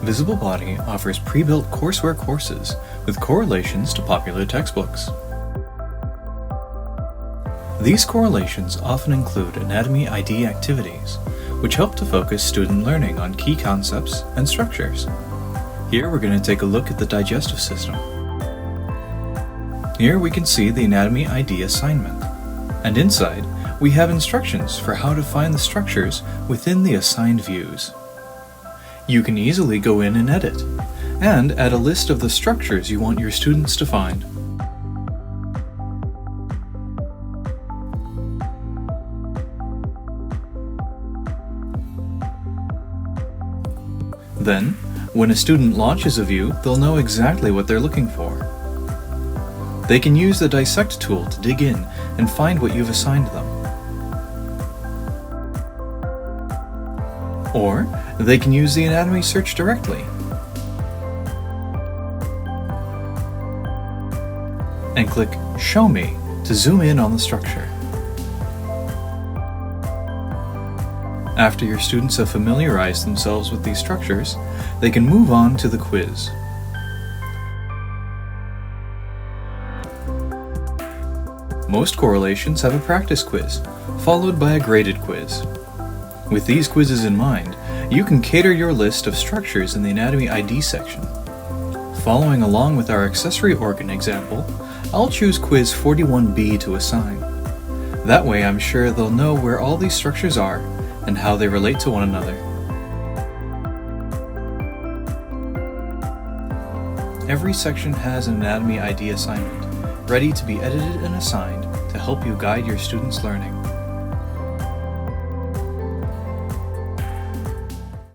Visible Body offers pre-built courseware courses with correlations to popular textbooks. These correlations often include anatomy ID activities, which help to focus student learning on key concepts and structures. Here we're going to take a look at the digestive system. Here we can see the anatomy ID assignment, and inside we have instructions for how to find the structures within the assigned views. You can easily go in and edit, and add a list of the structures you want your students to find. Then, when a student launches a view, they'll know exactly what they're looking for. They can use the Dissect tool to dig in and find what you've assigned them. Or, they can use the anatomy search directly. And click Show Me to zoom in on the structure. After your students have familiarized themselves with these structures, they can move on to the quiz. Most correlations have a practice quiz, followed by a graded quiz. With these quizzes in mind, you can cater your list of structures in the Anatomy ID section. Following along with our accessory organ example, I'll choose quiz 41B to assign. That way I'm sure they'll know where all these structures are and how they relate to one another. Every section has an Anatomy ID assignment, ready to be edited and assigned to help you guide your students' learning.